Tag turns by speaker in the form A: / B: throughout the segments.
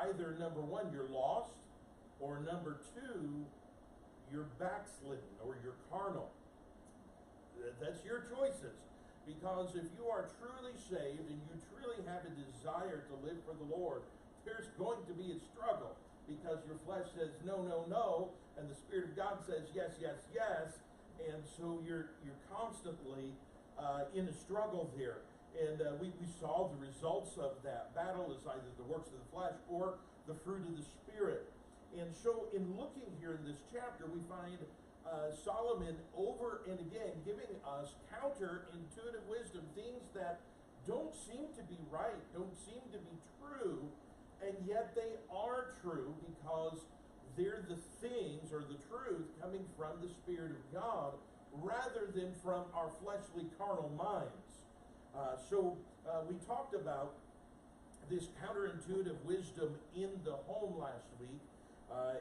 A: either, number one, you're lost, or number two, you're backslidden, or you're carnal. That's your choices. Because if you are truly saved and you truly have a desire to live for the Lord, there's going to be a struggle, because your flesh says no, no, no, and the Spirit of God says yes, yes, yes, and so you're constantly in a struggle there. And we saw the results of that battle is either the works of the flesh or the fruit of the Spirit. And so in looking here in this chapter, we find Solomon over and again giving us counterintuitive wisdom, things that don't seem to be right, don't seem to be true, and yet they are true because they're the things or the truth coming from the Spirit of God rather than from our fleshly carnal minds. So we talked about this counterintuitive wisdom in the home last week,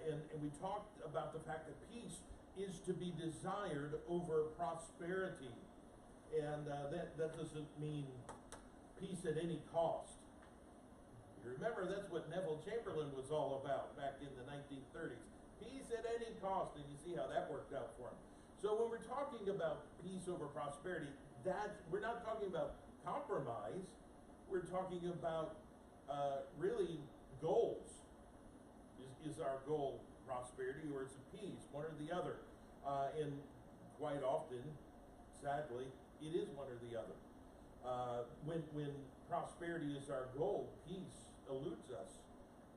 A: and we talked about the fact that peace is to be desired over prosperity. And that doesn't mean peace at any cost. You remember that's what Neville Chamberlain was all about back in the 1930s. Peace at any cost, and you see how that worked out for him. So when we're talking about peace over prosperity, we're not talking about compromise. We're talking about really goals. Is our goal prosperity or is it peace? One or the other. And quite often, sadly, it is one or the other. When prosperity is our goal, peace eludes us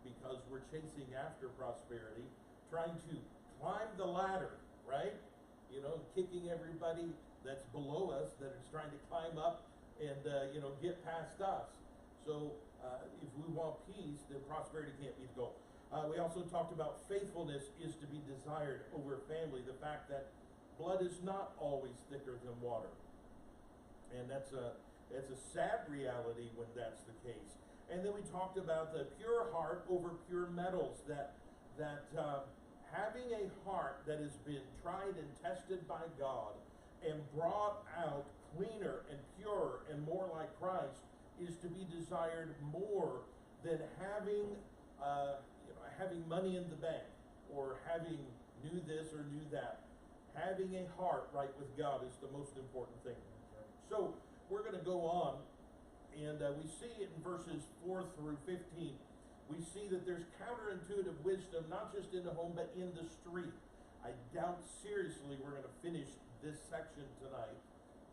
A: because we're chasing after prosperity, trying to climb the ladder, right? You know, kicking everybody that's below us that is trying to climb up and, get past us. So if we want peace, then prosperity can't be the goal. We also talked about faithfulness is to be desired over family, the fact that blood is not always thicker than water. And that's a sad reality when that's the case. And then we talked about the pure heart over pure metals, that having a heart that has been tried and tested by God and brought out cleaner and purer and more like Christ is to be desired more than having money in the bank or having knew this or knew that. Having a heart right with God is the most important thing. So we're going to go on, and we see it in verses 4 through 15. We see that there's counterintuitive wisdom, not just in the home, but in the street. I doubt seriously we're going to finish this section tonight.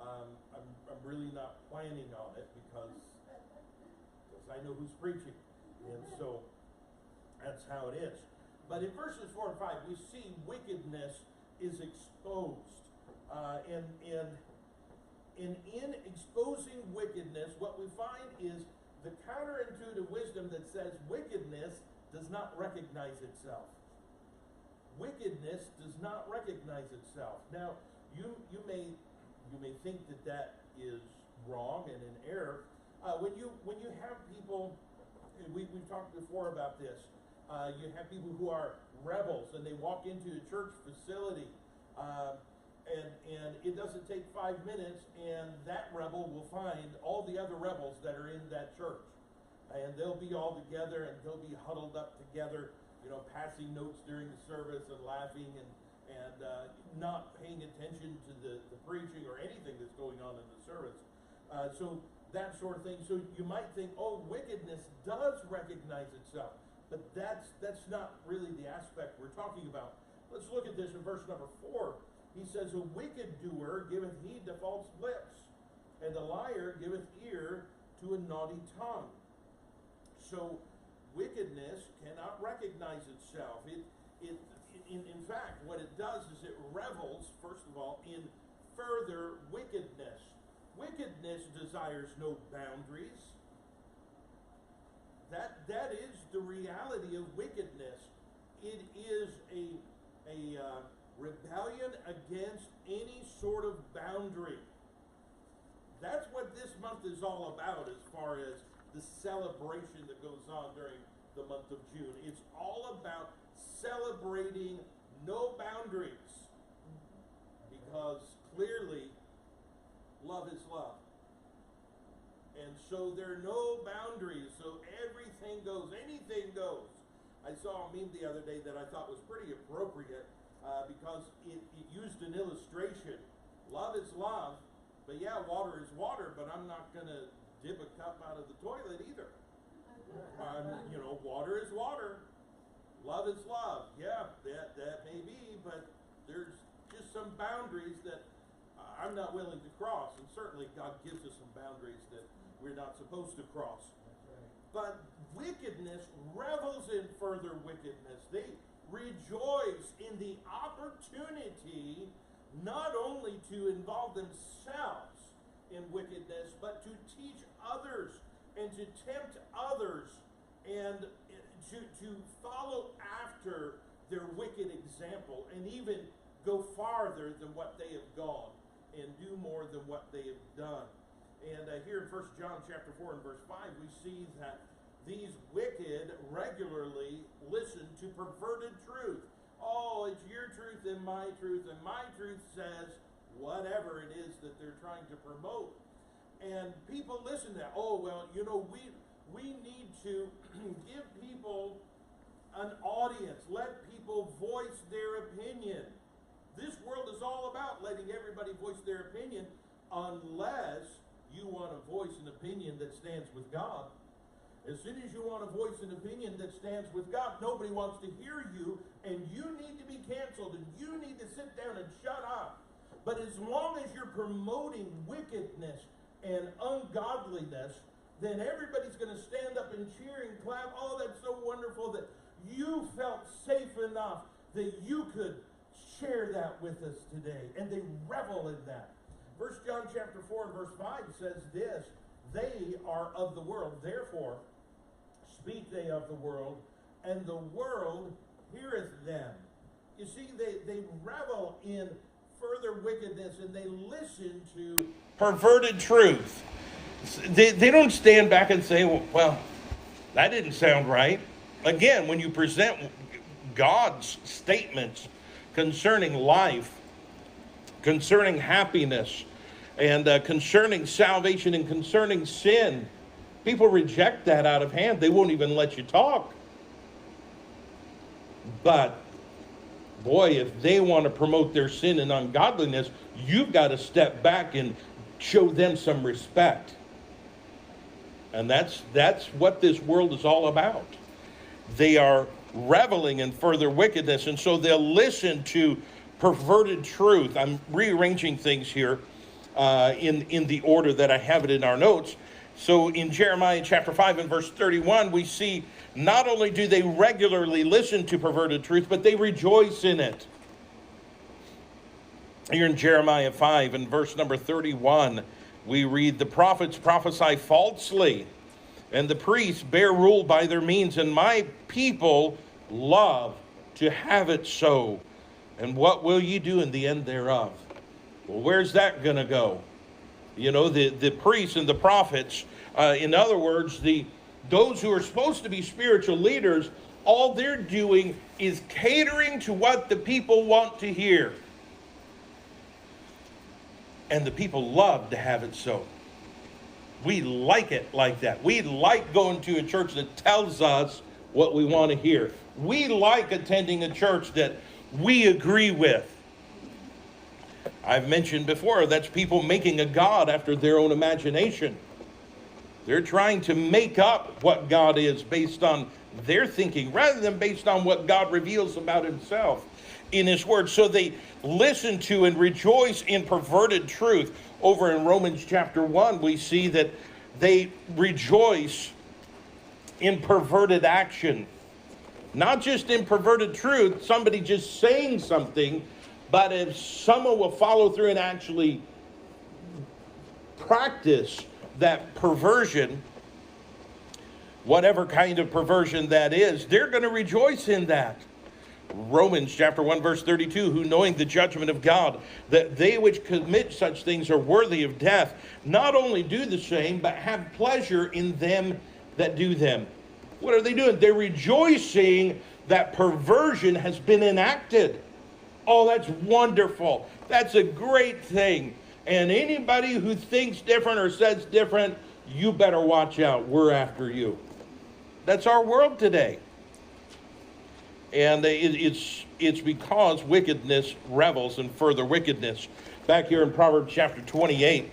A: I'm really not planning on it because I know who's preaching. And so that's how it is. But in verses 4 and 5, we see wickedness is exposed. And in exposing wickedness, what we find is the counterintuitive wisdom that says wickedness does not recognize itself. Wickedness does not recognize itself. Now, you may think that is wrong and in error. When you have people, we've talked before about this. You have people who are rebels and they walk into a church facility, and it doesn't take 5 minutes, and that rebel will find all the other rebels that are in that church, and they'll be all together and they'll be huddled up together, passing notes during the service and laughing and not paying attention to the preaching or anything that's going on in the service. So that sort of thing. So you might think, oh, wickedness does recognize itself. But that's not really the aspect we're talking about. Let's look at this in verse number 4. He says, a wicked doer giveth heed to false lips, and a liar giveth ear to a naughty tongue. So wickedness cannot recognize itself. In fact, what it does is it revels, first of all, in further wickedness. Wickedness desires no boundaries. That is the reality of wickedness. It is a rebellion against any sort of boundary. That's what this month is all about as far as the celebration that goes on during the month of June. It's all about celebrating no boundaries, because clearly love is love. And so there are no boundaries, so everything goes, anything goes. I saw a meme the other day that I thought was pretty appropriate because it used an illustration. Love is love, but yeah, water is water, but I'm not going to dip a cup out of the toilet either. Water is water. Love is love. Yeah, that may be, but there's just some boundaries that I'm not willing to cross. And certainly God gives us some boundaries that we're not supposed to cross. But wickedness revels in further wickedness. They rejoice in the opportunity not only to involve themselves in wickedness, but to teach others and to tempt others and to follow after their wicked example and even go farther than what they have gone and do more than what they have done. And here in 1 John chapter 4 and verse 5, we see that these wicked regularly listen to perverted truth. Oh, it's your truth and my truth says whatever it is that they're trying to promote. And people listen to that. Oh, well, we need to give people an audience. Let people voice their opinion. This world is all about letting everybody voice their opinion unless you want to voice an opinion that stands with God. As soon as you want to voice an opinion that stands with God, nobody wants to hear you, and you need to be canceled, and you need to sit down and shut up. But as long as you're promoting wickedness and ungodliness, then everybody's going to stand up and cheer and clap. Oh, that's so wonderful that you felt safe enough that you could share that with us today. And they revel in that. 1 John chapter 4 and verse 5 says this, they are of the world, therefore speak they of the world, and the world heareth them. You see, they revel in further wickedness, and they listen to perverted truth. They don't stand back and say, well, that didn't sound right. Again, when you present God's statements concerning life, concerning happiness, and concerning salvation and concerning sin, people reject that out of hand. They won't even let you talk. But boy, if they want to promote their sin and ungodliness, you've got to step back and show them some respect. And that's what this world is all about. They are reveling in further wickedness, and so they'll listen to perverted truth. I'm rearranging things here in the order that I have it in our notes. So in Jeremiah chapter 5 and verse 31, we see not only do they regularly listen to perverted truth, but they rejoice in it. Here in Jeremiah 5 and verse number 31, we read, the prophets prophesy falsely, and the priests bear rule by their means, and my people love to have it so. And what will ye do in the end thereof? Well, where's that going to go? The priests and the prophets, in other words, those who are supposed to be spiritual leaders, all they're doing is catering to what the people want to hear. And the people love to have it so. We like it like that. We like going to a church that tells us what we want to hear. We like attending a church that we agree with. I've mentioned before, that's people making a God after their own imagination. They're trying to make up what God is based on their thinking, rather than based on what God reveals about himself in his word. So they listen to and rejoice in perverted truth. Over in Romans chapter 1, we see that they rejoice in perverted action. Not just in perverted truth, somebody just saying something, but if someone will follow through and actually practice that perversion, whatever kind of perversion that is, they're going to rejoice in that. Romans chapter 1 verse 32, who knowing the judgment of God, that they which commit such things are worthy of death, not only do the same, but have pleasure in them that do them. What are they doing? They're rejoicing that perversion has been enacted. Oh, that's wonderful. That's a great thing. And anybody who thinks different or says different, you better watch out. We're after you. That's our world today. And it's because wickedness revels in further wickedness. Back here in Proverbs chapter 28,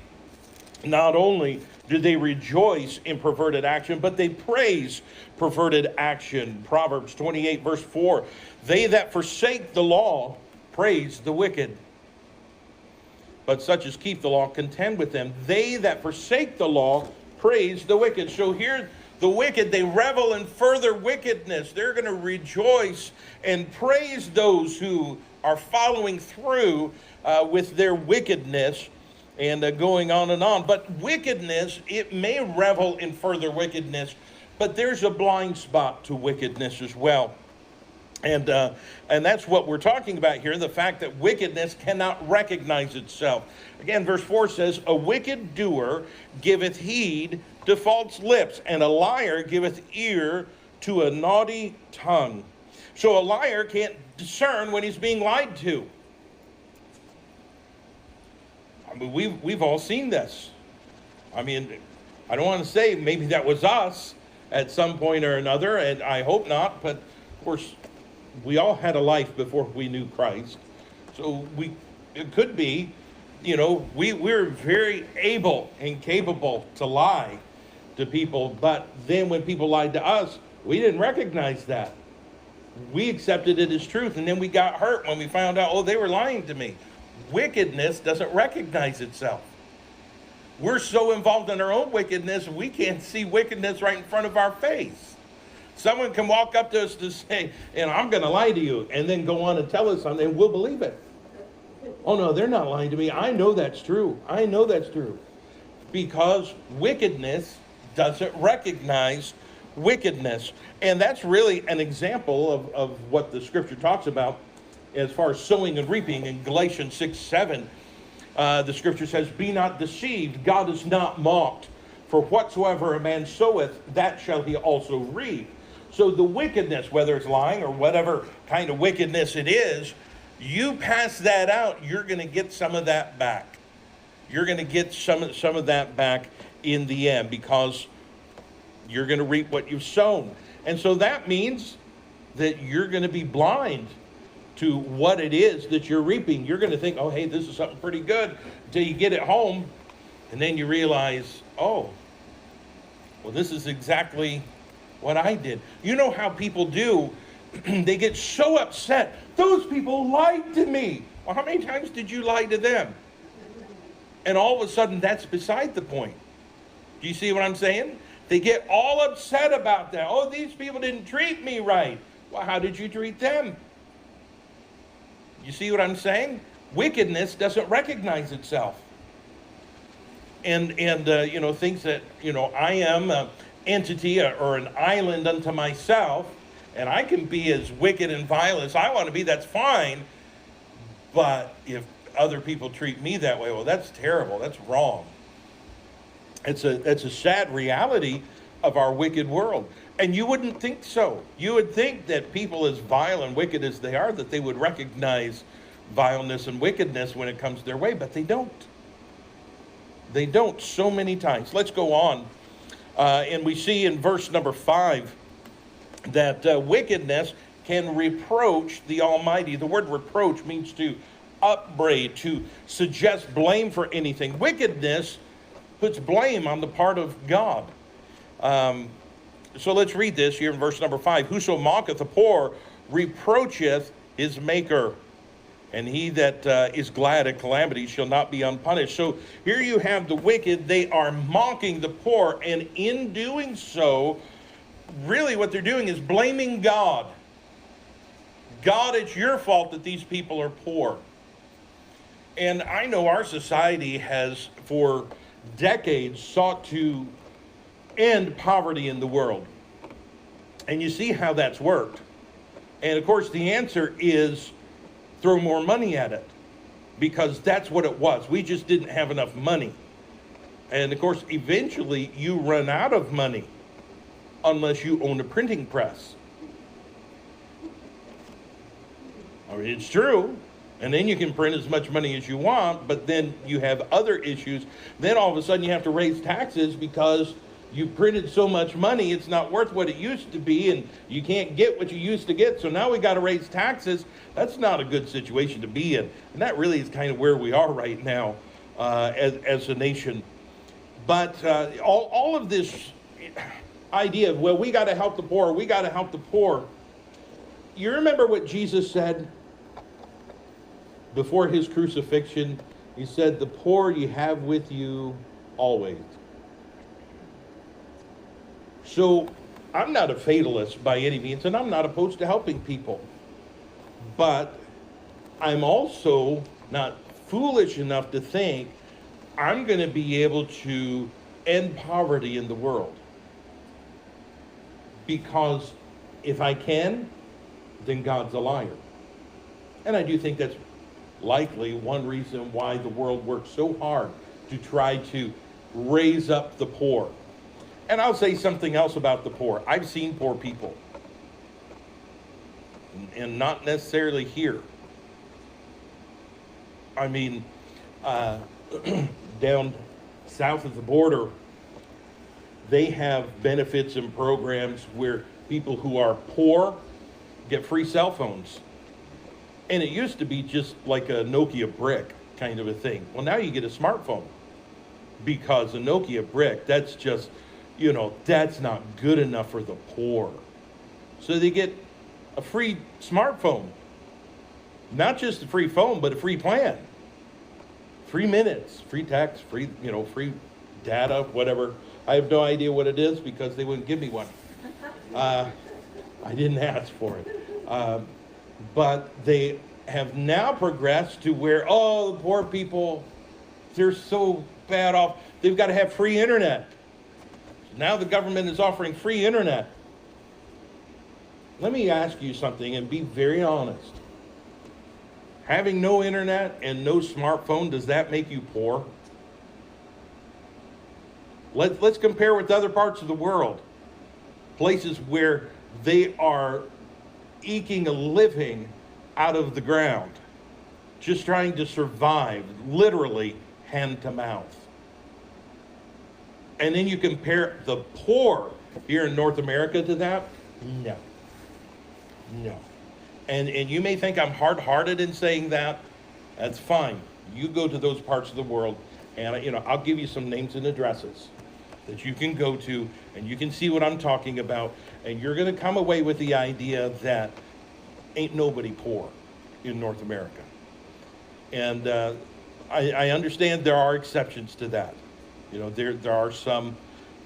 A: not only do they rejoice in perverted action, but they praise perverted action. Proverbs 28 verse 4, they that forsake the law praise the wicked, but such as keep the law contend with them. They that forsake the law praise the wicked. So here the wicked, they revel in further wickedness. They're going to rejoice and praise those who are following through with their wickedness, and going on and on. But wickedness, it may revel in further wickedness, but there's a blind spot to wickedness as well. And that's what we're talking about here, the fact that wickedness cannot recognize itself. Again, verse 4 says, a wicked doer giveth heed to false lips, and a liar giveth ear to a naughty tongue. So a liar can't discern when he's being lied to. I mean, we've all seen this. I mean, I don't want to say maybe that was us at some point or another, and I hope not, but of course, we all had a life before we knew Christ. So it could be, we're very able and capable to lie to people, but then when people lied to us, we didn't recognize that. We accepted it as truth, and then we got hurt when we found out, oh, they were lying to me. Wickedness doesn't recognize itself. We're so involved in our own wickedness, we can't see wickedness right in front of our face. Someone can walk up to us to say, I'm going to lie to you, and then go on and tell us something, and we'll believe it. Oh, no, they're not lying to me. I know that's true. I know that's true. Because wickedness doesn't recognize wickedness. And that's really an example of what the scripture talks about as far as sowing and reaping. In Galatians 6:7, the scripture says, be not deceived, God is not mocked. For whatsoever a man soweth, that shall he also reap. So the wickedness, whether it's lying or whatever kind of wickedness it is, you pass that out, you're going to get some of that back. You're going to get some of that back in the end, because you're going to reap what you've sown. And so that means that you're going to be blind to what it is that you're reaping. You're going to think, oh, hey, this is something pretty good, until you get it home, and then you realize, oh, well, this is exactly what I did. You know how people do. They get so upset. Those people lied to me. Well, how many times did you lie to them? And all of a sudden, that's beside the point. Do you see what I'm saying? They get all upset about that. Oh, these people didn't treat me right. Well, how did you treat them? You see what I'm saying? Wickedness doesn't recognize itself. And thinks that, I am an entity or an island unto myself, and I can be as wicked and vile as I want to be. That's fine. But if other people treat me that way, well, that's terrible. That's wrong. It's a sad reality of our wicked world. And you wouldn't think so. You would think that people as vile and wicked as they are, that they would recognize vileness and wickedness when it comes their way, but they don't. They don't so many times. Let's go on. And we see in verse number 5 that wickedness can reproach the Almighty. The word reproach means to upbraid, to suggest blame for anything. Wickedness puts blame on the part of God. So let's read this here in verse number 5. Whoso mocketh the poor reproacheth his maker, and he that is glad at calamity shall not be unpunished. So here you have the wicked. They are mocking the poor, and in doing so, really what they're doing is blaming God. God, it's your fault that these people are poor. And I know our society has, for decades, sought to end poverty in the world. And you see how that's worked. And of course, the answer is throw more money at it, because that's what it was. We just didn't have enough money. And of course, eventually you run out of money unless you own a printing press. I mean, it's true. And then you can print as much money as you want, but then you have other issues. Then all of a sudden you have to raise taxes because You printed so much money, it's not worth what it used to be, and you can't get what you used to get, so now we got to raise taxes. That's not a good situation to be in. And that really is kind of where we are right now as a nation. But all of this idea of, well, we got to help the poor, we got to help the poor. You remember what Jesus said before his crucifixion? He said, the poor you have with you always. So I'm not a fatalist by any means, and I'm not opposed to helping people. But I'm also not foolish enough to think I'm going to be able to end poverty in the world. Because if I can, then God's a liar. And I do think that's likely one reason why the world works so hard to try to raise up the poor. And I'll say something else about the poor. I've seen poor people. And not necessarily here. I mean, down south of the border, they have benefits and programs where people who are poor get free cell phones. And it used to be just like a Nokia brick kind of a thing. Well, now you get a smartphone, because a Nokia brick, that's just, that's not good enough for the poor. So they get a free smartphone. Not just a free phone, but a free plan. Free minutes, free text, free data, whatever. I have no idea what it is because they wouldn't give me one. I didn't ask for it. But they have now progressed to where, the poor people, they're so bad off. They've got to have free internet. Now the government is offering free internet. Let me ask you something and be very honest. Having no internet and no smartphone, does that make you poor? Let's compare with other parts of the world. Places where they are eking a living out of the ground, just trying to survive, literally hand to mouth. And then you compare the poor here in North America to that? No. And you may think I'm hard-hearted in saying that. That's fine. You go to those parts of the world, and I'll give you some names and addresses that you can go to, and you can see what I'm talking about, and you're going to come away with the idea that ain't nobody poor in North America. And I understand there are exceptions to that. There are some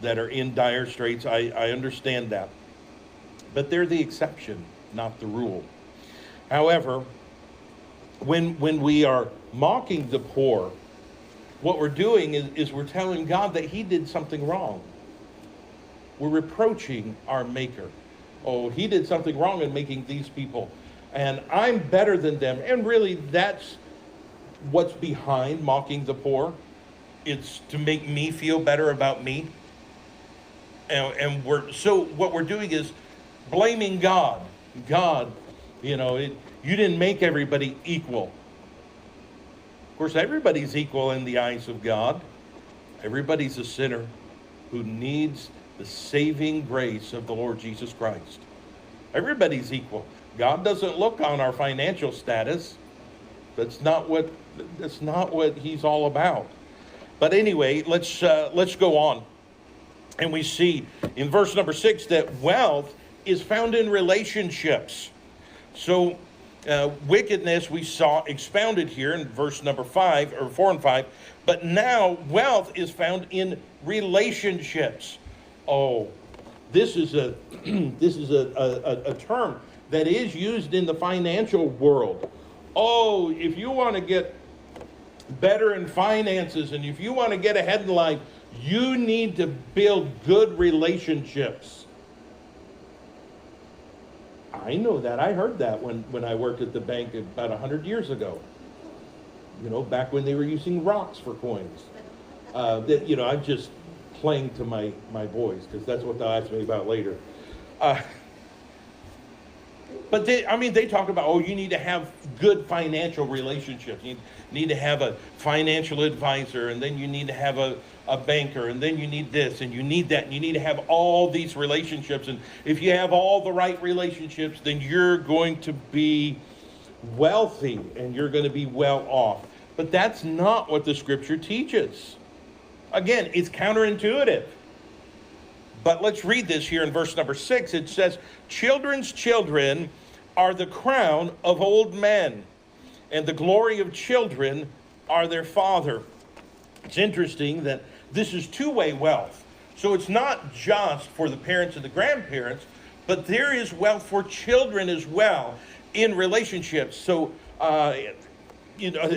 A: that are in dire straits. I understand that. But they're the exception, not the rule. However, when we are mocking the poor, what we're doing is we're telling God that he did something wrong. We're reproaching our maker. Oh, he did something wrong in making these people, and I'm better than them. And really, that's what's behind mocking the poor. It's to make me feel better about me. And what we're doing is blaming God. God, you didn't make everybody equal. Of course, everybody's equal in the eyes of God. Everybody's a sinner who needs the saving grace of the Lord Jesus Christ. Everybody's equal. God doesn't look on our financial status. That's not what he's all about. But anyway, let's go on. And we see in verse number 6 that wealth is found in relationships. So wickedness we saw expounded here in verse number 4 and 5. But now wealth is found in relationships. Oh, this is a term that is used in the financial world. Oh, if you want to get better in finances and if you want to get ahead in life, you need to build good relationships. I know that. I heard that when I worked at the bank about 100 years ago. Back when they were using rocks for coins. I'm just playing to my boys because that's what they'll ask me about later. But they talk about, you need to have good financial relationships. You need to have a financial advisor, and then you need to have a banker, and then you need this, and you need that, and you need to have all these relationships. And if you have all the right relationships, then you're going to be wealthy, and you're going to be well off. But that's not what the scripture teaches. Again, it's counterintuitive. But let's read this here in verse number 6. It says, children's children are the crown of old men, and the glory of children are their father. It's interesting that this is two-way wealth. So it's not just for the parents and the grandparents, but there is wealth for children as well in relationships. So, a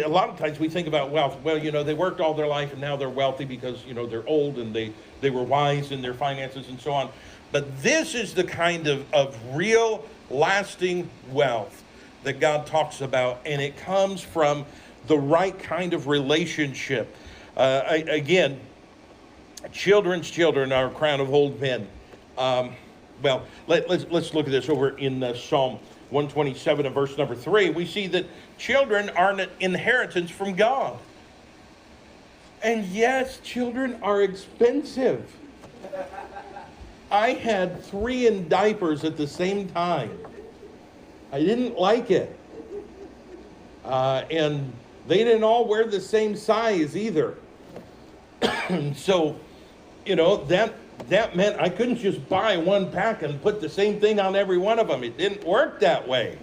A: lot of times we think about wealth. Well, they worked all their life and now they're wealthy because, they're old and they were wise in their finances and so on. But this is the kind of real lasting wealth that God talks about, and it comes from the right kind of relationship. Again, children's children are a crown of old men. Let's look at this over in Psalm 127 and verse number 3. We see that children are an inheritance from God. And yes, children are expensive. I had 3 in diapers at the same time. I didn't like it. And they didn't all wear the same size either. So, that meant I couldn't just buy one pack and put the same thing on every one of them. It didn't work that way.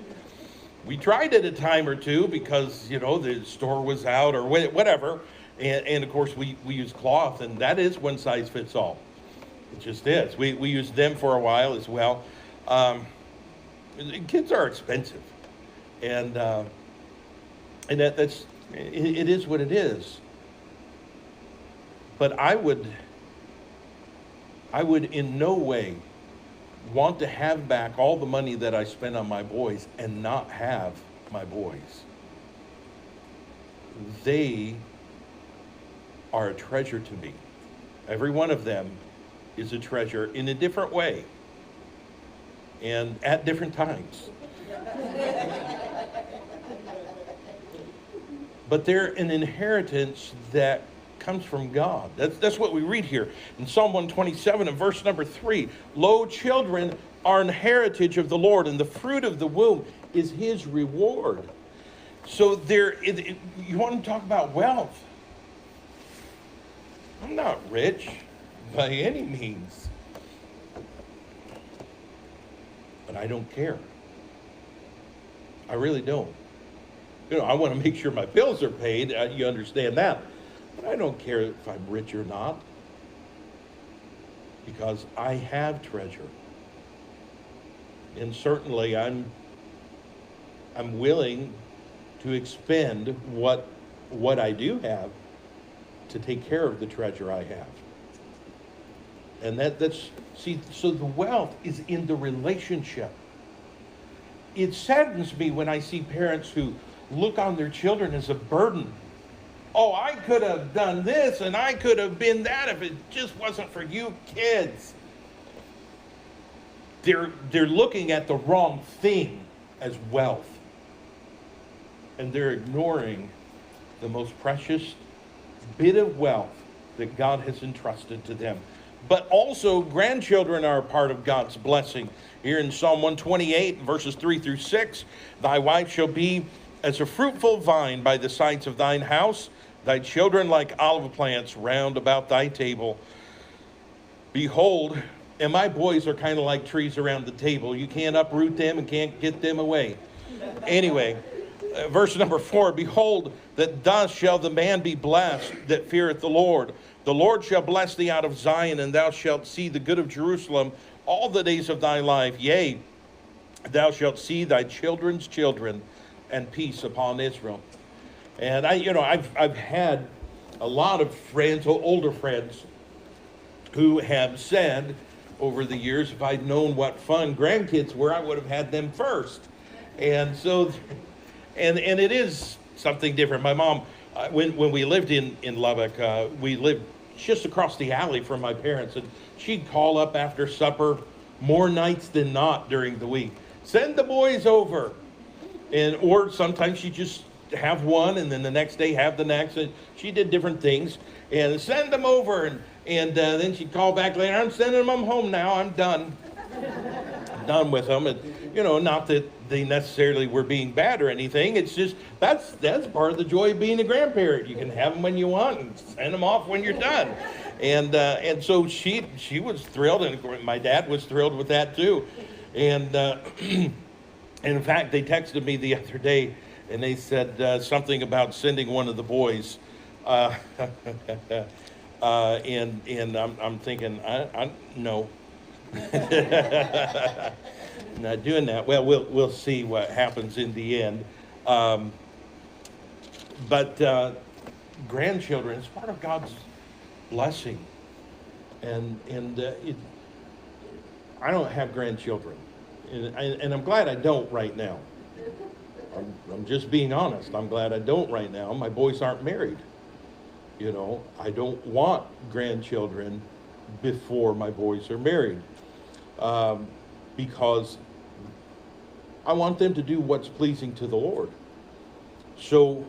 A: We tried it a time or two because, the store was out or whatever. And of course, we use cloth, and that is one size fits all. It just is. We used them for a while as well. Kids are expensive. And that's it is what it is. But I would in no way want to have back all the money that I spent on my boys and not have my boys. They are a treasure to me. Every one of them is a treasure in a different way and at different times. But they're an inheritance that comes from God. That's what we read here in Psalm 127 and verse number 3. Lo, children are an heritage of the Lord, and the fruit of the womb is his reward. So you want to talk about wealth. I'm not rich by any means, but I don't care. I really don't. I want to make sure my bills are paid. You understand that. But I don't care if I'm rich or not, because I have treasure. And certainly I'm willing to expend what I do have to take care of the treasure I have. And so the wealth is in the relationship. It saddens me when I see parents who look on their children as a burden. Oh, I could have done this and I could have been that if it just wasn't for you kids. They're looking at the wrong thing as wealth. And they're ignoring the most precious bit of wealth that God has entrusted to them. But also, grandchildren are a part of God's blessing. Here in Psalm 128, verses 3 through 6, thy wife shall be as a fruitful vine by the sides of thine house, thy children like olive plants round about thy table. Behold, and my boys are kind of like trees around the table. You can't uproot them and can't get them away. Anyway, verse number 4, behold, that thus shall the man be blessed that feareth the Lord. The Lord shall bless thee out of Zion, and thou shalt see the good of Jerusalem all the days of thy life. Yea, thou shalt see thy children's children, and peace upon Israel. And I've had a lot of friends, older friends, who have said over the years, if I'd known what fun grandkids were, I would have had them first. And so, and it is something different. My mom, when we lived in Lubbock, we lived just across the alley from my parents, and she'd call up after supper more nights than not during the week. Send the boys over. Or sometimes she just have one and then the next day have the next. And she did different things. And send them over. And then she'd call back later, I'm sending them home now. I'm done. Done with them. And, not that they necessarily were being bad or anything. It's just, that's part of the joy of being a grandparent. You can have them when you want and send them off when you're done. And so she was thrilled, and my dad was thrilled with that too. And in fact, they texted me the other day, and they said something about sending one of the boys. And I'm thinking, no. Not doing that. Well, we'll see what happens in the end. But grandchildren is part of God's blessing, and I don't have grandchildren, and I'm glad I don't right now. I'm just being honest. I'm glad I don't right now. My boys aren't married. I don't want grandchildren before my boys are married, because I want them to do what's pleasing to the Lord. So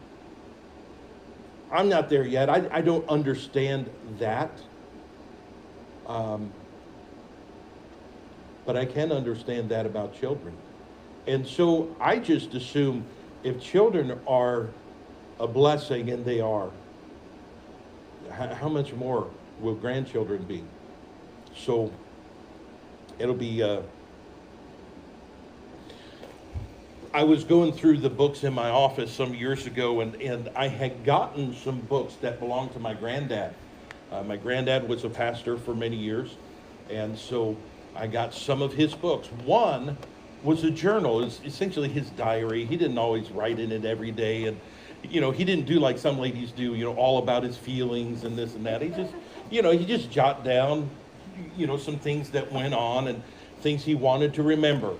A: I'm not there yet. I don't understand that. But I can understand that about children. And so I just assume if children are a blessing, and they are, how much more will grandchildren be? So it'll be... I was going through the books in my office some years ago, and I had gotten some books that belonged to my granddad. My granddad was a pastor for many years, and so I got some of his books. One was a journal. It's essentially his diary. He didn't always write in it every day, and he didn't do like some ladies do, all about his feelings and this and that. He just jot down, some things that went on and things he wanted to remember.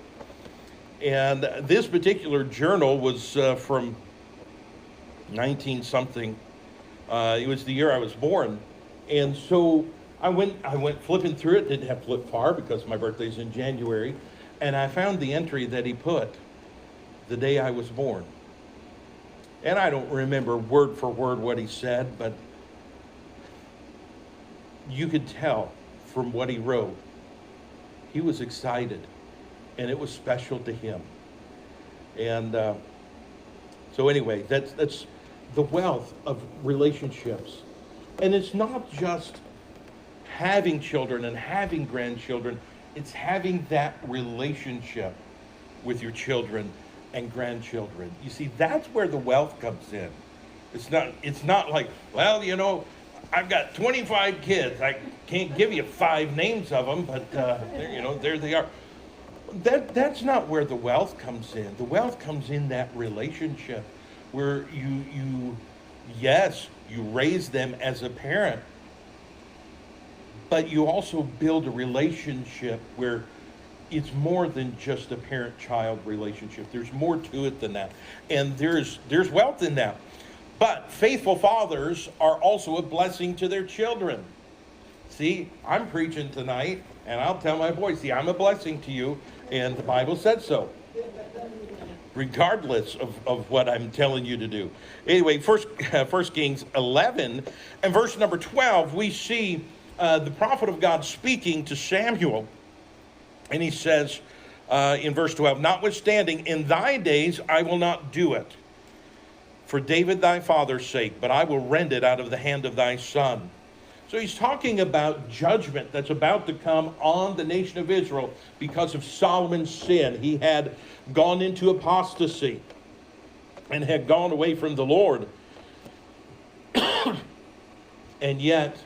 A: And this particular journal was from 19-something. It was the year I was born. And so I went flipping through it. Didn't have flip far because my birthday's in January. And I found the entry that he put the day I was born. And I don't remember word for word what he said, but you could tell from what he wrote. He was excited. And it was special to him. And so anyway, that's the wealth of relationships. And it's not just having children and having grandchildren. It's having that relationship with your children and grandchildren. You see, that's where the wealth comes in. It's not like, well, I've got 25 kids. I can't give you 5 names of them, but there they are. That's not where the wealth comes in. The wealth comes in that relationship where you raise them as a parent, but you also build a relationship where it's more than just a parent-child relationship. There's more to it than that. And there's wealth in that. But faithful fathers are also a blessing to their children. See, I'm preaching tonight, and I'll tell my boys, see, I'm a blessing to you. And the Bible said so, regardless of what I'm telling you to do. Anyway, First Kings 11 and verse number 12, we see the prophet of God speaking to Samuel. And he says in verse 12, notwithstanding, in thy days I will not do it for David thy father's sake, but I will rend it out of the hand of thy son. So he's talking about judgment that's about to come on the nation of Israel because of Solomon's sin. He had gone into apostasy and had gone away from the Lord. And yet,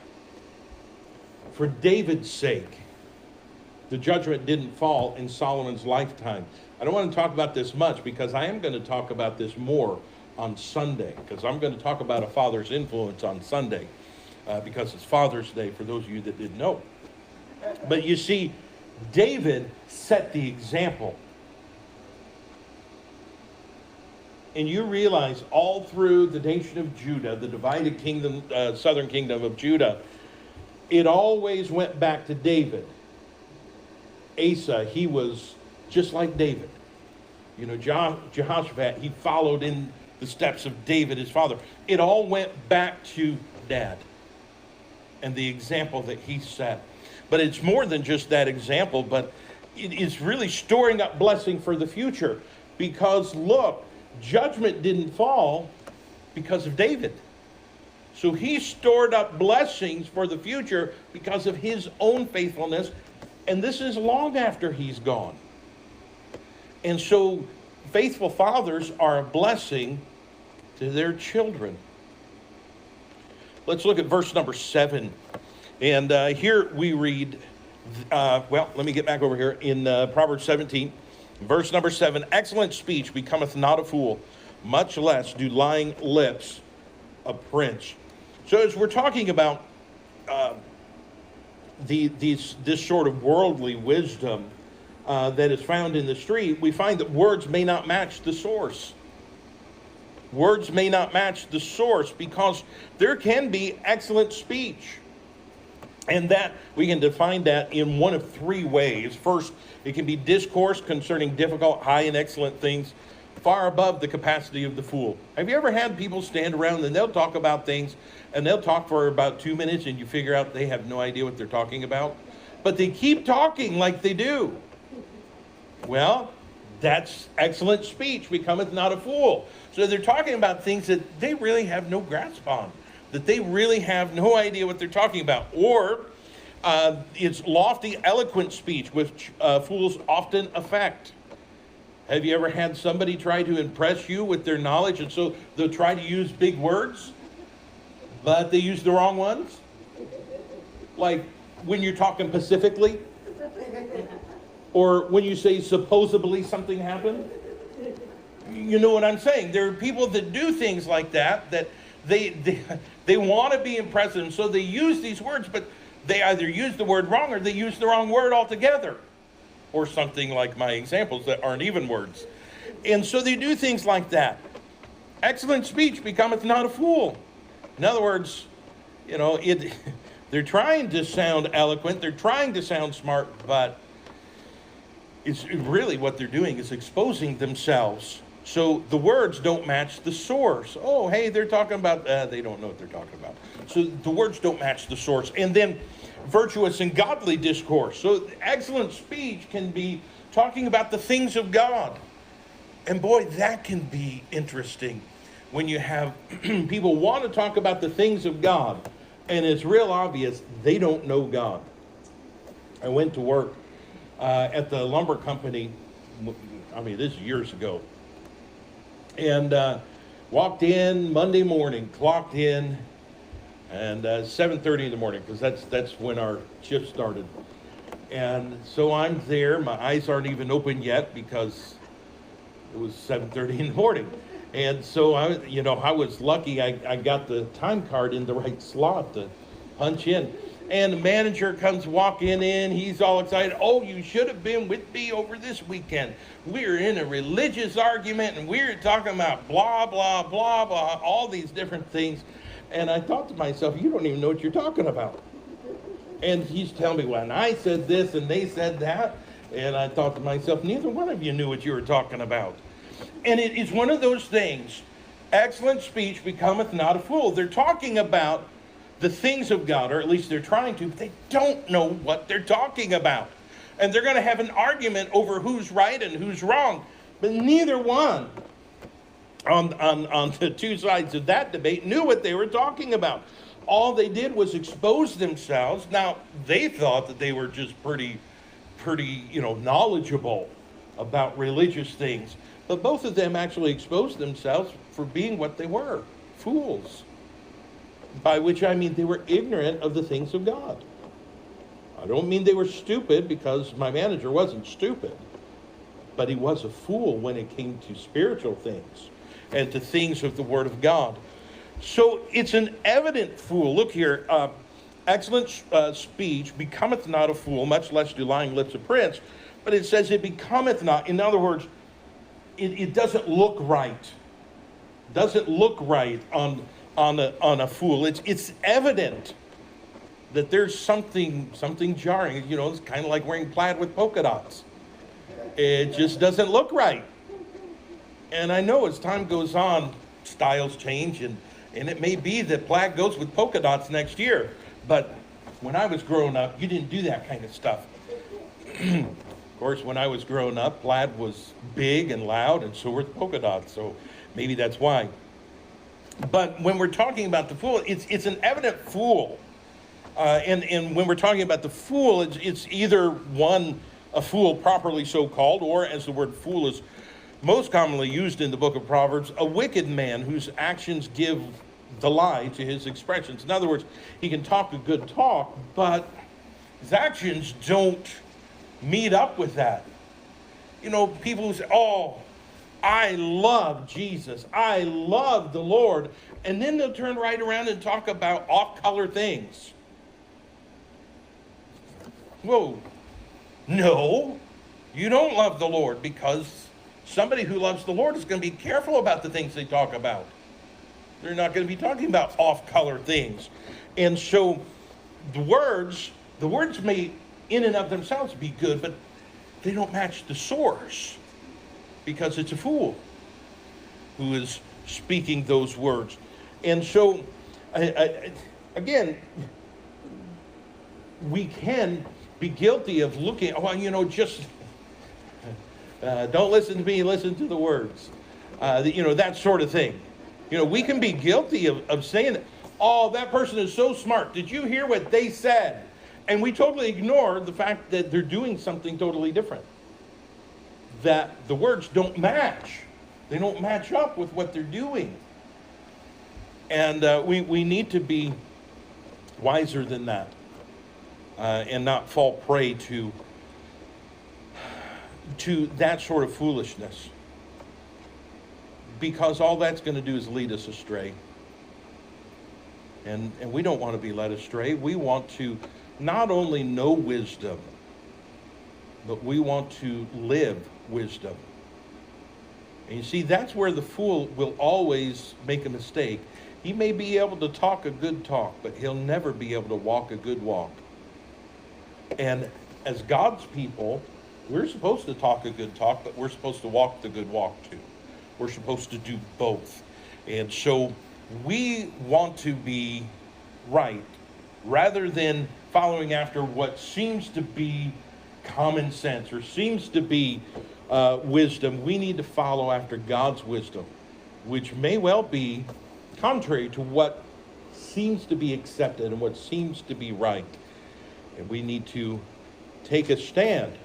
A: for David's sake, the judgment didn't fall in Solomon's lifetime. I don't want to talk about this much because I am going to talk about this more on Sunday, because I'm going to talk about a father's influence on Sunday. Because it's Father's Day, for those of you that didn't know. But you see, David set the example. And you realize all through the nation of Judah, the divided kingdom, southern kingdom of Judah, it always went back to David. Asa, he was just like David. You know, Jehoshaphat, he followed in the steps of David, his father. It all went back to Dad and the example that he set. But it's more than just that example, but it is really storing up blessing for the future. Because look, judgment didn't fall because of David. So he stored up blessings for the future because of his own faithfulness. And this is long after he's gone. And so faithful fathers are a blessing to their children. Let's look at verse number 7. And here we read, let me get back over here in Proverbs 17. Verse number 7, excellent speech becometh not a fool, much less do lying lips a prince. So as we're talking about this sort of worldly wisdom that is found in the street, we find that words may not match the source. Words may not match the source because there can be excellent speech. And that we can define that in one of three ways. First, it can be discourse concerning difficult, high, and excellent things far above the capacity of the fool. Have you ever had people stand around and they'll talk about things and they'll talk for about 2 minutes and you figure out they have no idea what they're talking about? But they keep talking like they do. Well, that's excellent speech becometh not a fool. So they're talking about things that they really have no grasp on, that they really have no idea what they're talking about. Or it's lofty, eloquent speech, which fools often affect. Have you ever had somebody try to impress you with their knowledge, and so they'll try to use big words, but they use the wrong ones? Like when you're talking pacifically, or when you say supposedly something happened. You know what I'm saying? There are people that do things like that, that they want to be impressive, and so they use these words, but they either use the word wrong or they use the wrong word altogether. Or something like my examples that aren't even words. And so they do things like that. Excellent speech becometh not a fool. In other words, you know, they're trying to sound eloquent, they're trying to sound smart, but it's really what they're doing is exposing themselves. So the words don't match the source. Oh, hey, they're talking about, they don't know what they're talking about. So the words don't match the source. And then virtuous and godly discourse. So excellent speech can be talking about the things of God. And boy, that can be interesting when you have people want to talk about the things of God, and it's real obvious they don't know God. I went to work at the lumber company, this is years ago, and walked in Monday morning, clocked in, and 7:30 in the morning, because that's when our shift started. And so I'm there, my eyes aren't even open yet because it was 7:30 in the morning. And so I was lucky I got the time card in the right slot to punch in. And the manager comes walking in, he's all excited. Oh, you should have been with me over this weekend. We're in a religious argument and we're talking about blah, blah, blah, blah, all these different things. And I thought to myself, you don't even know what you're talking about. And he's telling me, well, and I said this and they said that. And I thought to myself, neither one of you knew what you were talking about. And it is one of those things, excellent speech becometh not a fool. They're talking about the things of God, or at least they're trying to, but they don't know what they're talking about. And they're going to have an argument over who's right and who's wrong. But neither one on the two sides of that debate knew what they were talking about. All they did was expose themselves. Now, they thought that they were just pretty, knowledgeable about religious things. But both of them actually exposed themselves for being what they were, fools. By which I mean they were ignorant of the things of God. I don't mean they were stupid, because my manager wasn't stupid. But he was a fool when it came to spiritual things and to things of the Word of God. So it's an evident fool. Look here, excellent speech becometh not a fool, much less do lying lips a prince. But it says it becometh not. In other words, it doesn't look right. Doesn't look right on a fool. It's evident that there's something jarring. It's kind of like wearing plaid with polka dots. It just doesn't look right. And I know as time goes on, styles change, and it may be that plaid goes with polka dots next year. But when I was growing up, you didn't do that kind of stuff. Of course, when I was growing up, plaid was big and loud, and so were the polka dots. So maybe that's why. But when we're talking about the fool, it's an evident fool. And when we're talking about the fool, it's either one, a fool properly so called, or as the word fool is most commonly used in the book of Proverbs, a wicked man whose actions give the lie to his expressions. In other words, he can talk a good talk, but his actions don't meet up with that. You know, people who say, oh, I love Jesus, I love the Lord, and then they'll turn right around and talk about off-color things. Whoa, no, you don't love the Lord, because somebody who loves the Lord is going to be careful about the things they talk about. They're not going to be talking about off-color things. And so the words may in and of themselves be good, but they don't match the source, because it's a fool who is speaking those words. And so, again, we can be guilty of looking, just don't listen to me, listen to the words. That sort of thing. We can be guilty of saying that, oh, that person is so smart. Did you hear what they said? And we totally ignore the fact that they're doing something totally different. That the words don't match. They don't match up with what they're doing. And we need to be wiser than that. And not fall prey to that sort of foolishness. Because all that's going to do is lead us astray. And we don't want to be led astray. We want to not only know wisdom, but we want to live wisdom. And you see, that's where the fool will always make a mistake. He may be able to talk a good talk, but he'll never be able to walk a good walk. And as God's people, we're supposed to talk a good talk, but we're supposed to walk the good walk too. We're supposed to do both. And so we want to be right rather than following after what seems to be common sense or seems to be wisdom. We need to follow after God's wisdom, which may well be contrary to what seems to be accepted and what seems to be right. And we need to take a stand